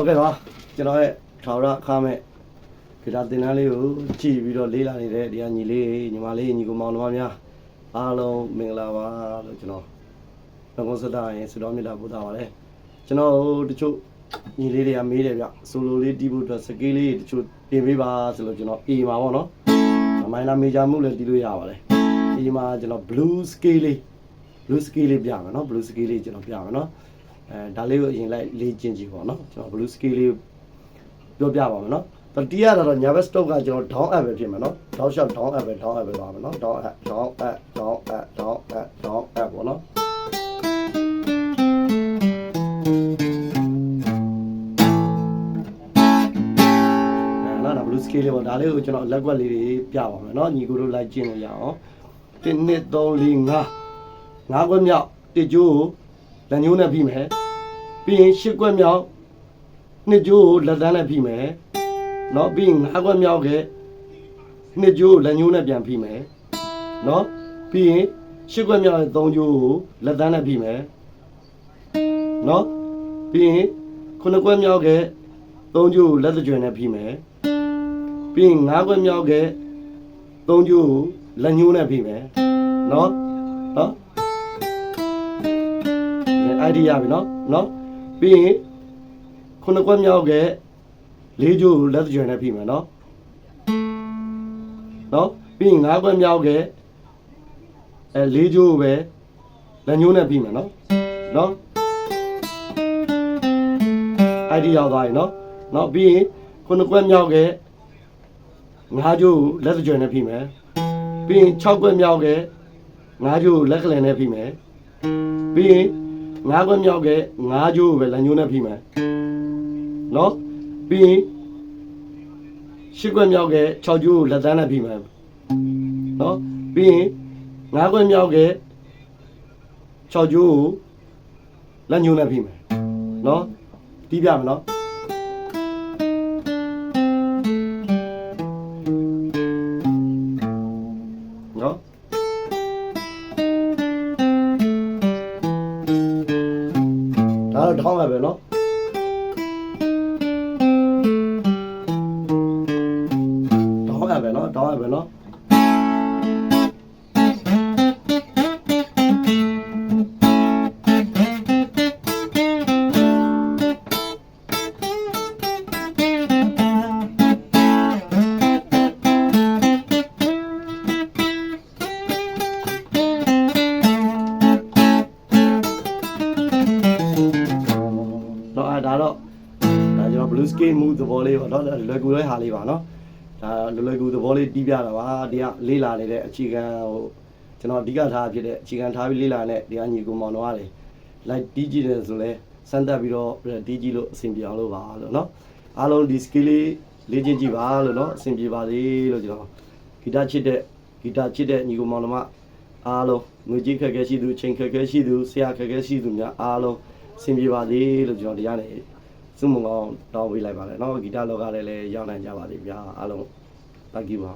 Okay ပါကျွန်တော်ရဲ့ထာဝရအခမဲ့ဂီတာသင်တန်းလေးကိုကြည့်ပြီးတော့လေးလာနေတဲ့ဒီကညီလေးညီမလေးညီကိုမောင်နှမများအားလုံးမင်္ဂလာပါလို့ကျွန်တော်နှုတ်ခွန်းဆက်တာရင်ဆုတောင်းမေတ္တာပို့တာပါလေကျွန်တော်တချို့ညီလေးတွေကမေးတယ်ဗျဆိုလိုလေးတီးဖို့အတွက်စကေးလေးတချို့ပြင်ပေးပါဆိုလို့ကျွန်တော်အေးမှာပေါ့နော်မိုင်းနာမေဂျာမှုလည်းတီးလို့ရပါတယ်အေးမှာကျွန်တော် blue scale လေးပြမယ်နော် blue scale လေးကျွန်တော်ပြမယ်နော်ဒါလေးကိုအရင်လိုက်လေးကျင်ကြည့်ပေါ့နော်ကျွန်တော် blue scale လေးပြောပြပါမယ်နော်တီးရတာတော့ညာဘက် stop ကကျွန်တော် down up ပဲဖြစ်မယ်နော် down shot down up ပဲပါမယ်နော် down up ပေါ့နော်နော်ဒါ blue scale လေးပေါ့ဒါလေးကိုကျွန်တော်လက်ကွက်လေးတွေပြပါမယ်နော်ညီကိုတို့လိုက်ကျင်လို့ရအောင်1 2 3 4 5 5ခွက်မြောက်တစ်ကျိုးလက်ညှိုးနဲ့ပြီးမယ်ပြီးရင်10ခွက်မြောက်နှစ်ကျိုးလက်သန်းနဲ့ပြီးမယ်နော်ပြီးရင်5ခွက်မြောက်ကနှစ်ကျိုးလက်ညှိုးနဲ့ပြန်ပြီးမယ်နော်ပြီးရင်10ခွက်မြောက်ရဲ့3ကျိုးကိုလက်သန်းနဲ့ပြီးမယ်နော်ပြီးရင်9ခွက်မြောက်က3ကျိုးလက်သကြွယ်နဲ့ပြီးမယ်ပြီးရင်5ခွက်မြောက်က3ကျိုးကိုလက်ညှိုးနဲ့ပြီးမယ်နော်idea ပြီနော်ပြီးရင်9ခွက်မြောက်က4ကျိုးလက်ကြွယ်နဲ့ပြီးမယ်နော်ပြီးရင်5ခွက်မြောက်က4ကျိုးပဲလက်ညှိုးနဲ့ပြီးမယ်နော် idea ရောက်သွားပြီနော်ပြီးရင်9ခွက်မြောက်က5ကျိုးလက်ကြွယ်နဲ့ပြီးမယ်ပြီးရင်6ခွက်မြောက်က5ကျိုးလက်ကလင်နဲ့ပြီးမယ်ပြီးရင်5ခွက်မြောက်က5ကျိုးပဲလက်ညှိုးနဲ့ပြီးမယ်နော်ပြီးရင်10ခွက်မြောက်က6ကျိုးလက်သန်းနဲ့ပြီးမယ်နော်ပြီးရင်5ခွက်မြောက်က6ကျိုးလက်ညှိုးနဲ့ပြီးမယ်နော်တီးပြမယ်နော်ထောင်းရပဲနော်ထောင်းရပဲနော်ဒါကျွန်တော် blue scale move သဘောလေးပေါ့နော်လွယ်ကူတဲ့ဟာလေးပါနော်ဒါလွယ်ကူသဘောလေးတီးပြတာပါဒီကလေးလာနေတဲ့အခြေခံကျွန်တော်အဓိကထားဖြစ်တဲ့အခြေခံထားပြီးလေးလာတဲ့ဒီကညီကိုမောင်တော်ရတယ်လိုက်တီးကြည့်တယ်ဆိုလဲစမ်းသပ်ပြီးတော့တီးကြည့်လို့အဆင်ပြေအောင်လို့ပါလို့နော်အားလုံးဒီ skill လေးလေ့ကျင့်ကြည့်ပါလို့နော်အဆင်ပြေပါစေလို့ကျွန်တော်ဂီတာချစ်တဲ့ညီကိုမောင်တော်အားလုံးငွေကြေးခက်ခဲရှိသူချိန်ခက်ခဲရှိသူဆရာခက်ခဲရှိသူများအားလုံးအဆင်ပြေပါစေလို့ကျွန်တော်တရားနေစုမုံအောင်တောင်းပေးလိုက်ပါတယ်เนาะဂီတလောကလည်းရောက်နိုင်ကြပါစေဗျာအားလုံး thank you ပါ